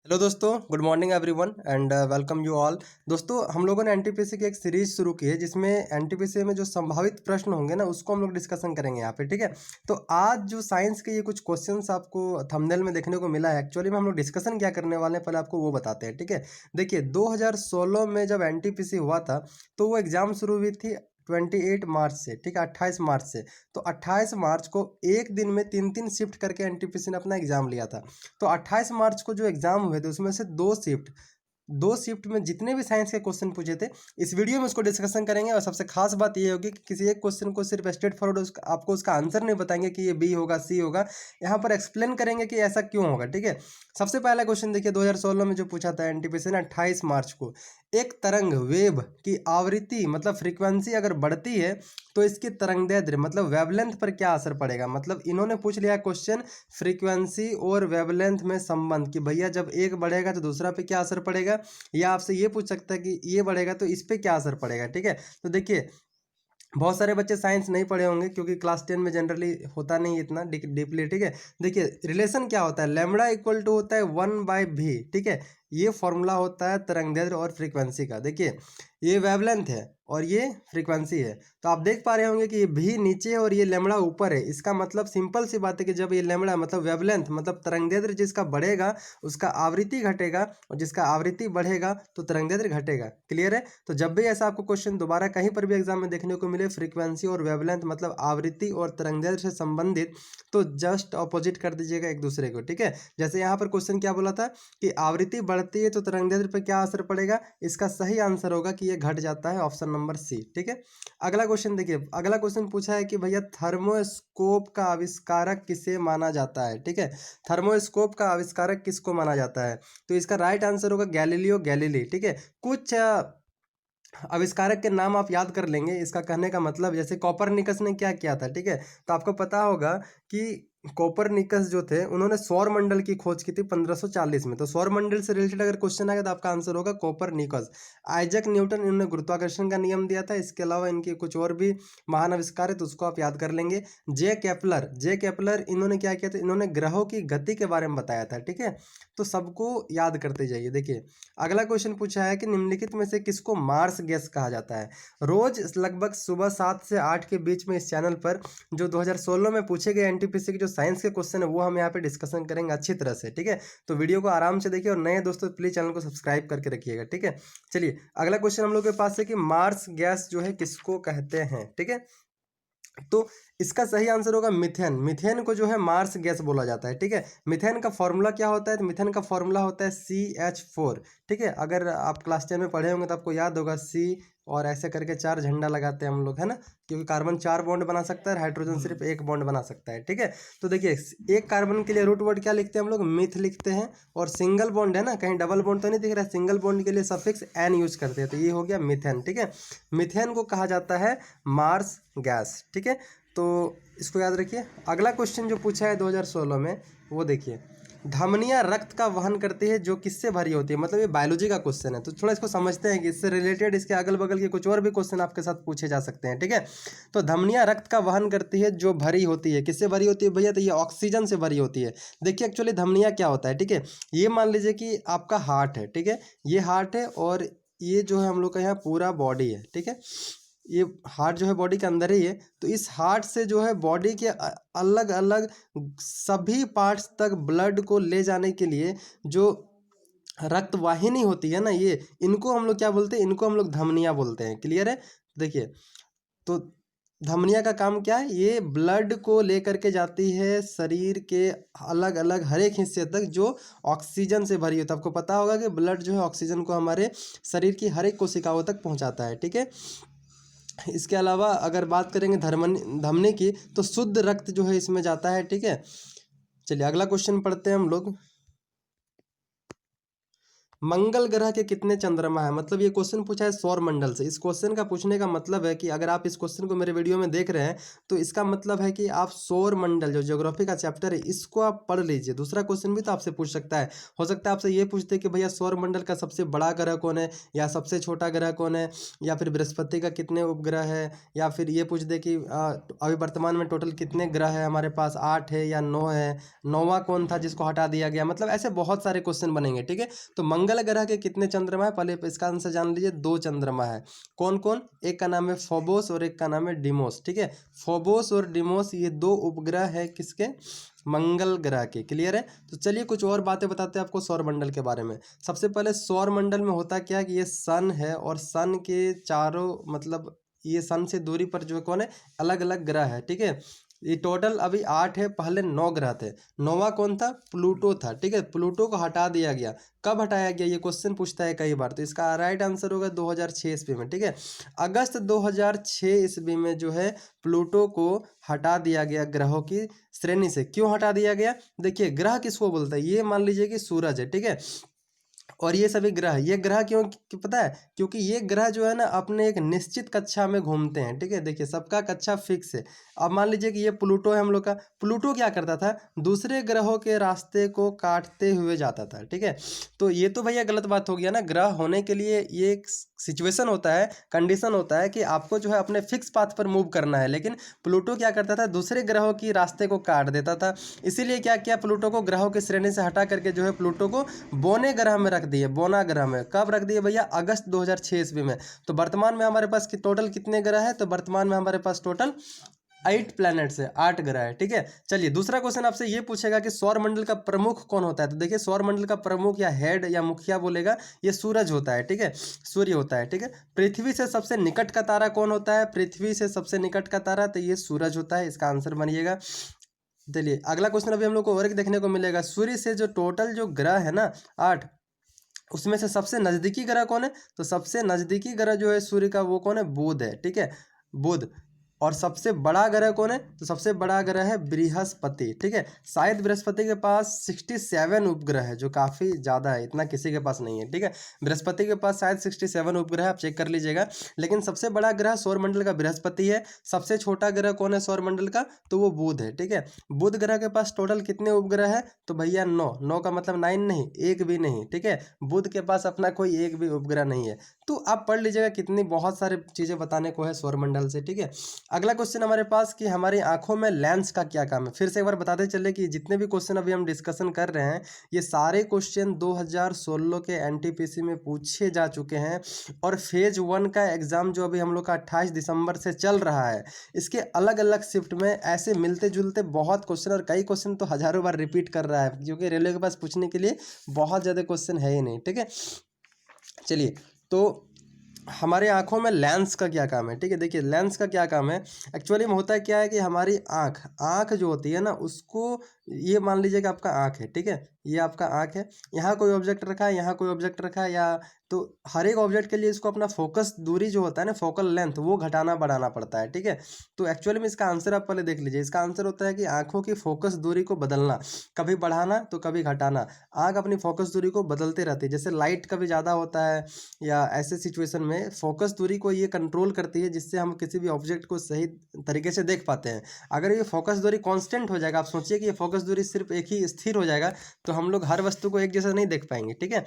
Hello दोस्तों, good morning everyone and welcome you all. दोस्तों, हम लोगों ने एनटीपीसी की एक सीरीज शुरू की है जिसमें एनटीपीसी में जो संभावित प्रश्न होंगे ना उसको हम लोग डिस्कशन करेंगे यहाँ पे। ठीक है, तो आज जो साइंस के ये कुछ क्वेश्चंस आपको थंबनेल में देखने को मिला है, एक्चुअली में हम लोग डिस्कशन क्या करने वाले हैं पहले आपको वो बताते हैं। ठीक है, देखिए 2016 में जब एनटीपीसी हुआ था तो वो एग्ज़ाम शुरू हुई थी 28 मार्च से। ठीक है, 28 मार्च से। तो 28 मार्च को एक दिन में तीन तीन शिफ्ट करके एनटीपीसी ने अपना एग्ज़ाम लिया था। तो 28 मार्च को जो एग्ज़ाम हुए थे उसमें से दो शिफ्ट में जितने भी साइंस के क्वेश्चन पूछे थे इस वीडियो में उसको डिस्कशन करेंगे। और सबसे खास बात ये होगी कि किसी एक क्वेश्चन को सिर्फ स्ट्रेट फॉरवर्ड आपको उसका आंसर नहीं बताएंगे कि ये बी होगा सी होगा, यहाँ पर एक्सप्लेन करेंगे कि ऐसा क्यों होगा। ठीक है, सबसे पहला क्वेश्चन देखिए 2016 में जो पूछा था एनटीपीसी ने 28 मार्च को, एक तरंग वेव की आवृत्ति मतलब फ्रीक्वेंसी अगर बढ़ती है तो इसकी तरंगदैर्ध्य मतलब वेवलेंथ पर क्या असर पड़ेगा। मतलब इन्होंने पूछ लिया क्वेश्चन फ्रीक्वेंसी और वेवलेंथ में संबंध कि भैया जब एक बढ़ेगा तो दूसरा पे क्या असर पड़ेगा, या आपसे ये पूछ सकता है कि ये बढ़ेगा तो इस पे क्या असर पड़ेगा। ठीक है, तो देखिए बहुत सारे बच्चे साइंस नहीं पढ़े होंगे क्योंकि क्लास 10 में जनरली होता नहीं इतना डीपली। ठीक है, देखिए रिलेशन क्या होता है, लैम्बडा इक्वल टू होता है 1/v। ठीक है, ये फॉर्मूला होता है तरंगदैर्ध्य और फ्रीक्वेंसी का। देखिए ये वेवलेंथ है और ये फ्रीक्वेंसी है, तो आप देख पा रहे होंगे कि ये भी नीचे है और ये लैम्बडा ऊपर है। इसका मतलब सिंपल सी बात है कि जब ये लैम्बडा मतलब वेवलेंथ मतलब तरंगदैर्ध्य जिसका बढ़ेगा उसका आवृत्ति घटेगा और जिसका आवृत्ति बढ़ेगा तो तरंगदैर्ध्य घटेगा। क्लियर है, तो जब भी ऐसा आपको क्वेश्चन दोबारा कहीं पर भी एग्जाम में देखने को मिले फ्रीक्वेंसी और वेवलेंथ मतलब आवृत्ति और तरंगदैर्ध्य से संबंधित, तो जस्ट ऑपोजिट कर दीजिएगा एक दूसरे को। ठीक है, जैसे यहाँ पर क्वेश्चन क्या बोला था कि आवृत्ति बढ़ती है तो तरंगदैर्ध्य पर क्या असर पड़ेगा, इसका सही आंसर होगा कि ये घट जाता है, ऑप्शन नंबर सी। ठीक है, अगला क्वेश्चन देखिए, अगला क्वेश्चन पूछा है कि भैया थर्मोस्कोप का आविष्कारक किसे माना जाता है। ठीक है, थर्मोस्कोप का आविष्कारक किसको माना जाता है, तो इसका राइट आंसर होगा गैलीलियो गैलीली। ठीक है, कुछ आविष्कारक के नाम आप याद कर लेंगे, इसका कहने का मतलब जैसे कोपरनिकस ने क्या किया था। ठीक है, तो आपको पता होगा कि कोपरनिकस जो थे उन्होंने सौर मंडल की खोज की थी 1540 में। तो सौर मंडल से रिलेटेड अगर क्वेश्चन आएगा तो आपका आंसर होगा कोपरनिकस। आइजैक न्यूटन इन्होंने गुरुत्वाकर्षण का नियम दिया था, इसके अलावा इनके कुछ और भी महान आविष्कार है तो उसको आप याद कर लेंगे। जे केपलर इन्होंने क्या किया था, इन्होंने ग्रहों की गति के बारे में बताया था। ठीक है, तो सबको याद करते जाइए। देखिए अगला क्वेश्चन पूछा है कि निम्नलिखित में से किसको मार्स गैस कहा जाता है। रोज लगभग सुबह 7 से 8 के बीच में इस चैनल पर जो 2016 में पूछे गए एनटीपीसी के जो साइंस के क्वेश्चन है वो हम यहाँ पे डिस्कशन करेंगे अच्छी तरह से। ठीक है, तो वीडियो को आराम से देखिए और नए दोस्तों प्लीज चैनल को सब्सक्राइब करके रखिएगा। ठीक है, चलिए अगला क्वेश्चन हम लोग के पास है कि मार्स गैस जो है किसको कहते हैं। ठीक है, तो इसका सही आंसर होगा मिथेन। मिथेन को जो है मार्स गैस बोला जाता है। ठीक है, मिथेन का फॉर्मूला क्या होता है, तो मिथेन का फॉर्मूला होता है CH4। ठीक है, अगर आप क्लास 10 में पढ़े होंगे तो आपको याद होगा C और ऐसे करके 4 झंडा लगाते हैं हम लोग, है ना, क्योंकि कार्बन 4 बॉन्ड बना सकता है, हाइड्रोजन सिर्फ 1 बॉन्ड बना सकता है। ठीक है, तो देखिए एक कार्बन के लिए रूट वर्ड क्या लिखते हैं हम लोग, मिथ लिखते हैं। और सिंगल बॉन्ड है ना, कहीं डबल बॉन्ड तो नहीं दिख रहा है, सिंगल बॉन्ड के लिए सफिक्स एन यूज करते हैं, तो ये हो गया मिथेन। ठीक है, मिथेन को कहा जाता है मार्स गैस। ठीक है, तो इसको याद रखिए। अगला क्वेश्चन जो पूछा है 2016 में वो देखिए, धमनियां रक्त का वहन करती है जो किससे भरी होती है। मतलब ये बायोलॉजी का क्वेश्चन है तो थोड़ा इसको समझते हैं कि इससे रिलेटेड इसके अगल बगल के कुछ और भी क्वेश्चन आपके साथ पूछे जा सकते हैं। ठीक है, तो धमनियां रक्त का वहन करती है जो भरी होती है, किससे भरी होती है भैया, तो ये ऑक्सीजन से भरी होती है। देखिए एक्चुअली धमनियां क्या होता है। ठीक है, ये मान लीजिए कि आपका हार्ट है। ठीक है, ये हार्ट है और ये जो है हम लोग का यहाँ पूरा बॉडी है। ठीक है, ये हार्ट जो है बॉडी के अंदर ही है, तो इस हार्ट से जो है बॉडी के अलग अलग सभी पार्ट्स तक ब्लड को ले जाने के लिए जो रक्त वाहिनी होती है ना, ये इनको हम लोग क्या बोलते हैं, इनको हम लोग धमनियाँ बोलते हैं। क्लियर है, देखिए तो धमनिया का काम क्या है, ये ब्लड को लेकर के जाती है शरीर के अलग अलग हर एक हिस्से तक जो ऑक्सीजन से भरी होती है। आपको पता होगा कि ब्लड जो है ऑक्सीजन को हमारे शरीर की हर एक कोशिकाओं तक पहुंचाता है। ठीक है, इसके अलावा अगर बात करेंगे धमनी की तो शुद्ध रक्त जो है इसमें जाता है। ठीक है, चलिए अगला क्वेश्चन पढ़ते हैं हम लोग। मंगल ग्रह के कितने चंद्रमा है? मतलब ये क्वेश्चन पूछा है सौर मंडल से। इस क्वेश्चन का पूछने का मतलब है कि अगर आप इस क्वेश्चन को मेरे वीडियो में देख रहे हैं तो इसका मतलब है कि आप सौर मंडल जो ज्योग्राफी का चैप्टर है इसको आप पढ़ लीजिए। दूसरा क्वेश्चन भी तो आपसे पूछ सकता है, हो सकता है आपसे ये पूछते कि भैया सौर मंडल का सबसे बड़ा ग्रह कौन है, या सबसे छोटा ग्रह कौन है, या फिर बृहस्पति का कितने उपग्रह है, या फिर ये पूछ दे कि अभी वर्तमान में टोटल कितने ग्रह है हमारे पास, 8 है या 9 है, 9वां कौन था जिसको हटा दिया गया। मतलब ऐसे बहुत सारे क्वेश्चन बनेंगे, ठीक है। तो मंगल ग्रह के कितने चंद्रमा है, पहले इसका आंसर जान लीजिए। 2 चंद्रमा है। कौन कौन? एक का नाम है फोबोस और एक का नाम है डिमोस, ठीक है। फोबोस और डिमोस ये 2 उपग्रह है किसके? मंगल ग्रह के। क्लियर है? तो चलिए कुछ और बातें बताते हैं आपको सौर मंडल के बारे में। सबसे पहले सौर मंडल में होता क्या है कि ये सन है और सन के चारों मतलब ये सन से दूरी पर जो कौन है, अलग अलग ग्रह है, ठीक है। ये टोटल अभी 8 है, पहले 9 ग्रह थे। 9वां कौन था? प्लूटो था, ठीक है। प्लूटो को हटा दिया गया। कब हटाया गया ये क्वेश्चन पूछता है कई बार, तो इसका राइट आंसर होगा 2006 ईस्वी में, ठीक है। अगस्त 2006 ईस्वी में जो है प्लूटो को हटा दिया गया ग्रहों की श्रेणी से। क्यों हटा दिया गया? देखिए ग्रह किसको बोलता है, ये मान लीजिए कि सूरज है, ठीक है। और ये सभी ग्रह, ये ग्रह क्यों पता है? क्योंकि ये ग्रह जो है ना अपने एक निश्चित कक्षा में घूमते हैं, ठीक है। देखिए सबका कक्षा फिक्स है। अब मान लीजिए कि ये प्लूटो है हम लोग का। प्लूटो क्या करता था? दूसरे ग्रहों के रास्ते को काटते हुए जाता था, ठीक है। तो ये तो भैया गलत बात हो गया ना। ग्रह होने के लिए ये एक सिचुएशन होता है, कंडीशन होता है कि आपको जो है अपने फिक्स पाथ पर मूव करना है। लेकिन प्लूटो क्या करता था? दूसरे ग्रहों की रास्ते को काट देता था। इसीलिए क्या किया प्लूटो को, ग्रहों की श्रेणी से हटा करके जो है प्लूटो को बोने ग्रह में रख दिए। बोना ग्रह में कब रख दिए भैया? अगस्त 2006 ईस्वी में। तो वर्तमान में हमारे पास टोटल कितने ग्रह है? तो वर्तमान में हमारे पास टोटल 8 प्लैनेट्स है, 8 ग्रह है, ठीक है। चलिए दूसरा क्वेश्चन आपसे ये पूछेगा कि सौर मंडल का प्रमुख कौन होता है। तो देखिए सौर मंडल का प्रमुख या हेड या मुखिया बोलेगा, ये सूरज होता है, ठीक है। सूर्य होता है, ठीक है। पृथ्वी से सबसे निकट का तारा कौन होता है? पृथ्वी से सबसे निकट का तारा तो ये सूरज होता है, इसका आंसर बनिएगा। चलिए अगला क्वेश्चन अभी हम लोग को और एक देखने को मिलेगा। सूर्य से जो टोटल जो ग्रह है ना 8, उसमें से सबसे नजदीकी ग्रह कौन है? तो सबसे नजदीकी ग्रह जो है सूर्य का वो कौन है? बुध है, ठीक है, बुध। और सबसे बड़ा ग्रह कौन है? तो सबसे बड़ा ग्रह है बृहस्पति, ठीक है। शायद बृहस्पति के पास 67 उपग्रह है, जो काफ़ी ज़्यादा है, इतना किसी के पास नहीं है, ठीक है। बृहस्पति के पास शायद 67 उपग्रह है, आप चेक कर लीजिएगा। लेकिन सबसे बड़ा ग्रह सौरमंडल का बृहस्पति है। सबसे छोटा ग्रह कौन है सौरमंडल का? तो वो बुध है, ठीक है। बुध ग्रह के पास टोटल कितने उपग्रह है? तो भैया 9। 9 का मतलब 9 नहीं, एक भी नहीं, ठीक है। बुध के पास अपना कोई एक भी उपग्रह नहीं है। तो आप पढ़ लीजिएगा, कितनी बहुत सारे चीज़ें बताने को है सौरमंडल से, ठीक है। अगला क्वेश्चन हमारे पास कि हमारी आंखों में लेंस का क्या काम है। फिर से एक बार बताते चले कि जितने भी क्वेश्चन अभी हम डिस्कशन कर रहे हैं ये सारे क्वेश्चन 2016 के एनटीपीसी में पूछे जा चुके हैं। और फेज 1 का एग्जाम जो अभी हम लोग का 28 दिसंबर से चल रहा है, इसके अलग अलग शिफ्ट में ऐसे मिलते जुलते बहुत क्वेश्चन, और कई क्वेश्चन तो हजारों बार रिपीट कर रहा है, क्योंकि रेलवे के पास पूछने के लिए बहुत ज़्यादा क्वेश्चन है ही नहीं, ठीक है। चलिए तो हमारे आंखों में लेंस का क्या काम है, ठीक है। देखिए लेंस का क्या काम है, एक्चुअली में होता है क्या है कि हमारी आँख जो होती है ना उसको, ये मान लीजिए कि आपका आँख है, ठीक है, ये आपका आँख है। यहाँ कोई ऑब्जेक्ट रखा है, यहाँ कोई ऑब्जेक्ट रखा है, या तो हर एक ऑब्जेक्ट के लिए इसको अपना फोकस दूरी जो होता है ना, फोकल लेंथ, वो घटाना बढ़ाना पड़ता है, ठीक है। तो एक्चुअली में इसका आंसर आप पहले देख लीजिए। इसका आंसर होता है कि आंखों की फोकस दूरी को बदलना, कभी बढ़ाना तो कभी घटाना। आँख अपनी फोकस दूरी को बदलते रहती है। जैसे लाइट कभी ज़्यादा होता है या ऐसे सिचुएशन में फोकस दूरी को ये कंट्रोल करती है, जिससे हम किसी भी ऑब्जेक्ट को सही तरीके से देख पाते हैं। अगर ये फोकस दूरी कांस्टेंट हो जाएगा, आप सोचिए कि ये फोकस दूरी सिर्फ एक ही स्थिर हो जाएगा, तो हम लोग हर वस्तु को एक जैसा नहीं देख पाएंगे, ठीक है।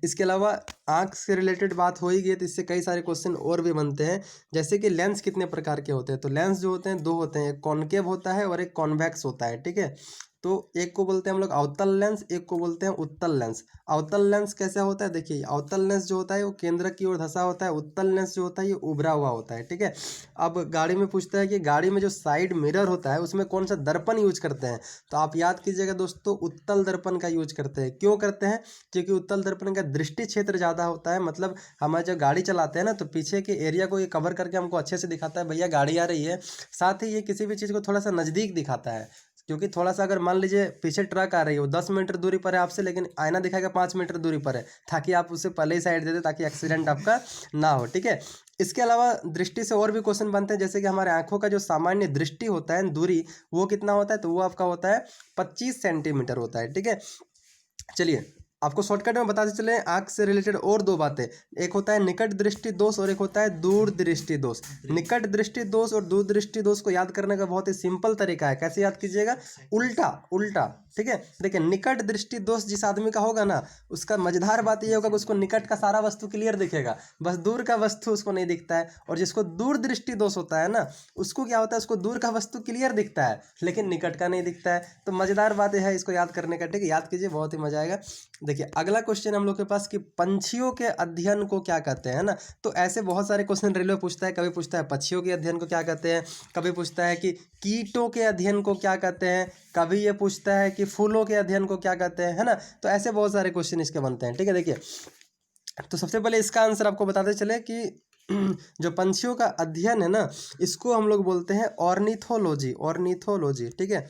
इसके अलावा आँख से रिलेटेड बात हो ही गई, तो इससे कई सारे क्वेश्चन और भी बनते हैं। जैसे कि लेंस कितने प्रकार के होते हैं, तो लेंस जो होते हैं 2 होते हैं, एक कॉनकेव होता है और एक कॉन्वेक्स होता है, ठीक है। तो एक को बोलते हैं हम लोग अवतल लेंस, एक को बोलते हैं उत्तल लेंस। अवतल लेंस कैसा होता है? देखिए अवतल लेंस जो होता है वो केंद्र की ओर धंसा होता है। उत्तल लेंस जो होता है ये उभरा हुआ होता है, ठीक है। अब गाड़ी में पूछता है कि गाड़ी में जो साइड मिरर होता है उसमें कौन सा दर्पण यूज करते हैं, तो आप याद कीजिएगा दोस्तों, उत्तल दर्पण का यूज करते हैं। क्यों करते हैं? क्योंकि उत्तल दर्पण का दृष्टि क्षेत्र ज़्यादा होता है। मतलब हम जब गाड़ी चलाते हैं ना तो पीछे के एरिया को ये कवर करके हमको अच्छे से दिखाता है भैया गाड़ी आ रही है। साथ ही ये किसी भी चीज़ को थोड़ा सा नज़दीक दिखाता है, क्योंकि थोड़ा सा अगर मान लीजिए पीछे ट्रक आ रही है, वो 10 मीटर दूरी पर है आपसे, लेकिन आईना दिखाएगा 5 मीटर दूरी पर है, ताकि आप उसे पहले ही साइड दे दें ताकि एक्सीडेंट आपका ना हो, ठीक है। इसके अलावा दृष्टि से और भी क्वेश्चन बनते हैं, जैसे कि हमारे आंखों का जो सामान्य दृष्टि होता है दूरी, वो कितना होता है, तो वो आपका होता है 25 सेंटीमीटर होता है, ठीक है। चलिए आपको शॉर्टकट में बताते चले आंख से रिलेटेड और दो बातें, एक होता है निकट दृष्टि दोष और एक होता है दूर दृष्टि दोष। निकट दृष्टि दोष और दूर दृष्टि दोष को याद करने का बहुत ही सिंपल तरीका है। कैसे याद कीजिएगा? उल्टा उल्टा, ठीक है। देखिए निकट दृष्टि दोष जिस आदमी का होगा ना, उसका मजेदार बात ये होगा कि उसको निकट का सारा वस्तु क्लियर दिखेगा, बस दूर का वस्तु उसको नहीं दिखता है। और जिसको दूर दृष्टि दोष होता है ना, उसको क्या होता है, उसको दूर का वस्तु क्लियर दिखता है लेकिन निकट का नहीं दिखता है। तो मजेदार बात है इसको याद करने का, ठीक है, याद कीजिए, बहुत ही मजा आएगा। देखिए अगला क्वेश्चन हम लोग के पास कि पंछियों के अध्ययन को क्या कहते हैं ना। तो ऐसे बहुत सारे क्वेश्चन रेलवे पूछता है, कभी पूछता है पक्षियों के अध्ययन को क्या कहते हैं, कभी पूछता है कि कीटों के अध्ययन को क्या कहते हैं, कभी ये पूछता है कि फूलों के अध्ययन को क्या कहते हैं, है ना। तो ऐसे बहुत सारे क्वेश्चन इसके बनते हैं, ठीक है। देखिए तो सबसे पहले इसका आंसर आपको बताते चले कि जो पंछियों का अध्ययन है ना, इसको हम लोग बोलते हैं ऑर्निथोलॉजी, ऑर्निथोलॉजी, ठीक है।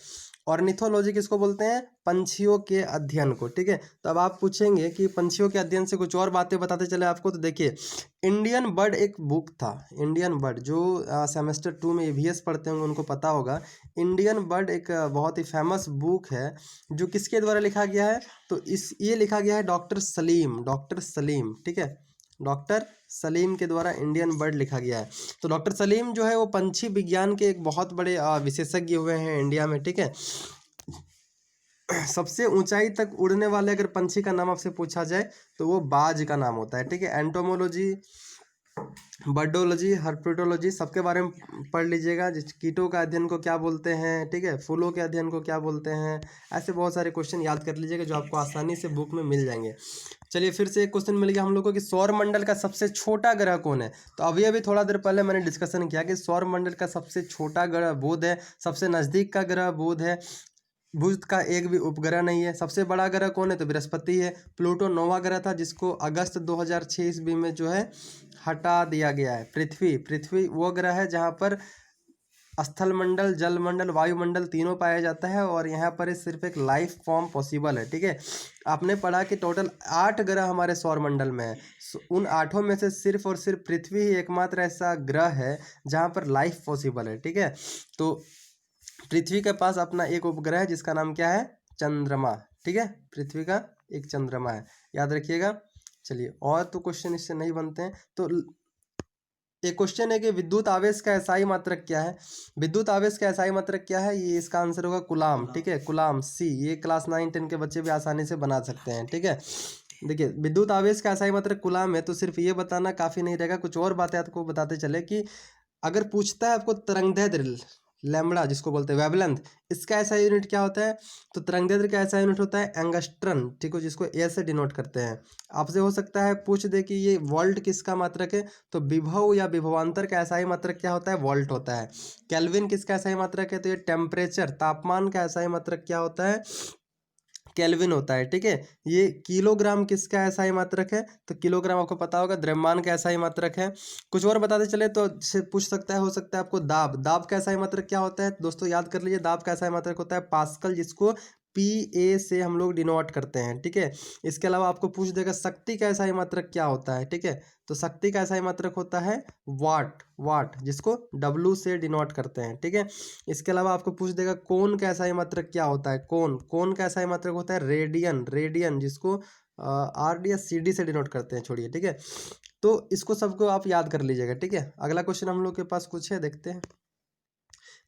ऑर्निथोलॉजी किसको बोलते हैं? पंछियों के अध्ययन को, ठीक है। तो अब आप पूछेंगे कि पंछियों के अध्ययन से कुछ और बातें बताते चले आपको। तो देखिए इंडियन बर्ड एक बुक था, इंडियन बर्ड, जो सेमेस्टर 2 में ईवीएस पढ़ते होंगे उनको पता होगा। इंडियन बर्ड एक बहुत ही फेमस बुक है जो किसके द्वारा लिखा गया है? तो ये लिखा गया है डॉक्टर सलीम, डॉक्टर सलीम, ठीक है, डॉक्टर सलीम के द्वारा इंडियन बर्ड लिखा गया है। तो डॉक्टर सलीम जो है वो पंछी विज्ञान के एक बहुत बड़े विशेषज्ञ हुए हैं इंडिया में, ठीक है। सबसे ऊंचाई तक उड़ने वाले अगर पंछी का नाम आपसे पूछा जाए तो वो बाज का नाम होता है, ठीक है। एंटोमोलॉजी, बर्डोलॉजी, हर्पेटोलॉजी सबके बारे में पढ़ लीजिएगा। जिस कीटों का अध्ययन को क्या बोलते हैं, ठीक है, फूलों के अध्ययन को क्या बोलते हैं, ऐसे बहुत सारे क्वेश्चन याद कर लीजिएगा जो आपको आसानी से बुक में मिल जाएंगे। चलिए फिर से एक क्वेश्चन मिल गया हम लोग को कि सौर मंडल का सबसे छोटा ग्रह कौन है। तो अभी थोड़ा देर पहले मैंने डिस्कशन किया कि सौर मंडल का सबसे छोटा ग्रह बुध है, सबसे नज़दीक का ग्रह बुध है, बुध का एक भी उपग्रह नहीं है। सबसे बड़ा ग्रह कौन है? तो बृहस्पति है। प्लूटो नौवां ग्रह था जिसको अगस्त 2006 ईस्वी में जो है हटा दिया गया है। पृथ्वी वो ग्रह है जहाँ पर स्थल मंडल, जल मंडल, वायुमंडल तीनों पाया जाता है और यहाँ पर सिर्फ एक लाइफ फॉर्म पॉसिबल है, ठीक है। आपने पढ़ा कि टोटल 8 ग्रह हमारे सौर मंडल में है, उन 8 में से सिर्फ और सिर्फ पृथ्वी ही एकमात्र ऐसा ग्रह है जहाँ पर लाइफ पॉसिबल है, ठीक है। तो पृथ्वी के पास अपना एक उपग्रह है जिसका नाम क्या है? चंद्रमा, ठीक है, पृथ्वी का एक चंद्रमा है, याद रखिएगा। चलिए और तो क्वेश्चन इससे नहीं बनते हैं। तो एक क्वेश्चन है कि विद्युत आवेश का एसआई मात्रक क्या है। विद्युत आवेश का एसआई मात्रक क्या है? ये इसका आंसर होगा कूलाम, ठीक है, कूलाम सी। ये क्लास 9-10 के बच्चे भी आसानी से बना सकते हैं, ठीक है। देखिए विद्युत आवेश का एसआई मात्रक कूलाम है। तो सिर्फ ये बताना काफ़ी नहीं रहेगा, कुछ और बातें आपको बताते चले कि अगर पूछता है आपको तरंगदैर्ध्य लैम्बडा जिसको बोलते हैं वेवलेंथ, इसका ऐसा यूनिट क्या होता है? तो तरंगदैर्ध्य का ऐसा यूनिट होता है एंगस्ट्रम, ठीक है, जिसको ए से डिनोट करते हैं। आपसे हो सकता है पूछ दे कि ये वोल्ट किसका मात्रक है, तो विभव या विभवांतर का ऐसा ही मात्रक क्या होता है? वोल्ट होता है। केल्विन किसका ऐसा ही मात्रक है? तो ये टेम्परेचर, तापमान का ऐसा ही मात्रक क्या होता है? केल्विन होता है, ठीक है। ये किलोग्राम किसका ऐसा ही मात्रक है? तो किलोग्राम आपको पता होगा द्रव्यमान का ऐसा ही मात्रक है। कुछ और बताते चले तो से पूछ सकता है, हो सकता है आपको दाब, दाब का ऐसा ही मात्रक क्या होता है? दोस्तों याद कर लीजिए, दाब का ऐसा ही मात्रक होता है पास्कल, जिसको PA से हम लोग डिनोट करते हैं, ठीक है। इसके अलावा आपको पूछ देगा शक्ति का ऐसा ही मात्रक क्या होता है, ठीक है। तो शक्ति का ऐसा ही मात्रक होता है वाट, वाट, जिसको W से डिनोट करते हैं, ठीक है। इसके अलावा आपको पूछ देगा कोण का ऐसा ही मात्रक क्या होता है? कोण, कोण का ऐसा ही मात्रक होता है रेडियन, रेडियन, जिसको RD या CD से डिनोट करते हैं, छोड़िए, ठीक है। तो इसको सबको आप याद कर लीजिएगा, ठीक है। अगला क्वेश्चन हम लोग के पास कुछ है, देखते हैं।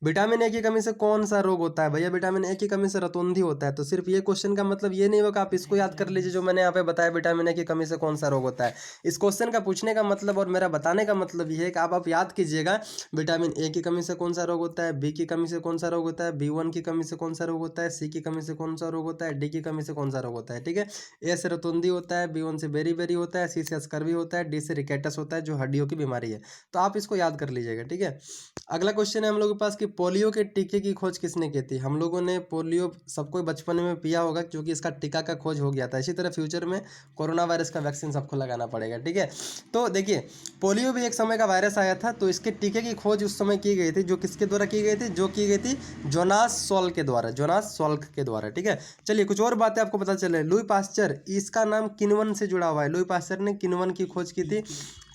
विटामिन ए की कमी से कौन सा रोग होता है? भैया विटामिन ए की कमी से रतौंधी होता है। तो सिर्फ ये क्वेश्चन का मतलब ये नहीं होगा, आप इसको याद कर लीजिए जो मैंने यहाँ पे बताया, विटामिन ए की कमी से कौन सा रोग होता है। इस क्वेश्चन का पूछने का मतलब और मेरा बताने का मतलब ये है कि आप याद कीजिएगा विटामिन ए की कमी से कौन सा रोग होता है, बी की कमी से कौन सा रोग होता है, B1 की कमी से कौन सा रोग होता है, सी की कमी से कौन सा रोग होता है, डी की कमी से कौन सा रोग होता है, ठीक है। ए से रतौंधी होता है, B1 से बेरी बेरी होता है, सी से स्कर्वी होता है, डी से रिकेटस होता है जो हड्डियों की बीमारी है। तो आप इसको याद कर लीजिएगा, ठीक है। अगला क्वेश्चन है हम लोगों के पास कि पोलियो के टीके की खोज किसने की थी? हम लोगों ने पोलियो सबको बचपन में पिया होगा क्योंकि इसका टीका का खोज हो गया था। इसी तरह फ्यूचर में कोरोना वायरस का वैक्सीन सबको लगाना पड़ेगा, ठीक है। तो देखिए पोलियो भी एक समय का वायरस आया था, तो इसके टीके की खोज उस समय की गई थी, जो किसके द्वारा की गई थी? जो की गई थी जोनास सॉल्क के द्वारा, जोनास सॉल्क के द्वारा, ठीक है। चलिए कुछ और बातें आपको पता चले। लुई पास्चर, इसका नाम किण्वन से जुड़ा हुआ है। लुई पास्चर ने किण्वन की खोज की थी।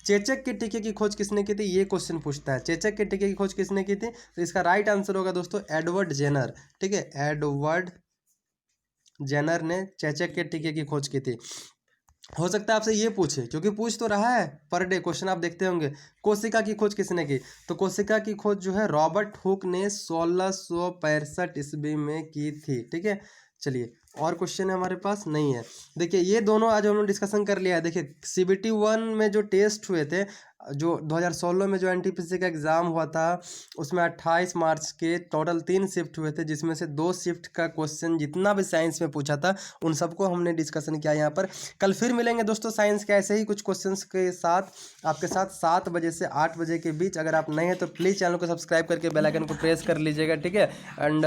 चेचक के टीके की खोज किसने की थी? ये क्वेश्चन पूछता है, चेचक के टीके की खोज किसने की थी? तो इसका राइट आंसर होगा दोस्तों एडवर्ड जेनर, ठीक है, एडवर्ड जेनर ने चेचक के टीके की खोज की थी। हो सकता है आपसे ये पूछे, क्योंकि पूछ तो रहा है, पर डे क्वेश्चन आप देखते होंगे। कोशिका की खोज किसने की? तो कोशिका की खोज जो है रॉबर्ट हुक ने 1665 ईस्वी में की थी। ठीक है, चलिए और क्वेश्चन है हमारे पास नहीं है। देखिए ये दोनों आज हम लोग डिस्कशन कर लिया है। देखिए CBT 1 में जो टेस्ट हुए थे, जो 2016 में जो NTPC का एग्ज़ाम हुआ था, उसमें 28 मार्च के टोटल 3 शिफ्ट हुए थे, जिसमें से 2 शिफ्ट का क्वेश्चन जितना भी साइंस में पूछा था उन सबको हमने डिस्कशन किया यहाँ पर। कल फिर मिलेंगे दोस्तों साइंस के ऐसे ही कुछ क्वेश्चंस के साथ, आपके साथ 7 बजे से 8 बजे के बीच। अगर आप नए हैं तो प्लीज़ चैनल को सब्सक्राइब करके बेल आइकन को प्रेस कर लीजिएगा। ठीक है, एंड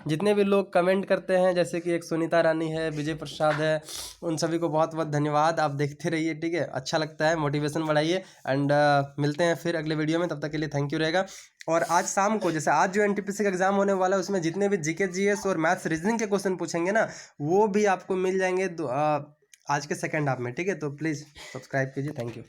जितने भी लोग कमेंट करते हैं, जैसे कि एक सुनीता रानी है, विजय प्रसाद है, उन सभी को बहुत बहुत धन्यवाद। आप देखते रहिए, ठीक है, अच्छा लगता है, मोटिवेशन बढ़ाइए। एंड मिलते हैं फिर अगले वीडियो में, तब तक के लिए थैंक यू रहेगा। और आज शाम को, जैसे आज जो NTPC का एग्जाम होने वाला है, उसमें जितने भी GK GS और मैथ्स रीजनिंग के क्वेश्चन पूछेंगे ना, वो भी आपको मिल जाएंगे आज के सेकंड हाफ में। ठीक है, तो प्लीज़ सब्सक्राइब कीजिए। Thank you.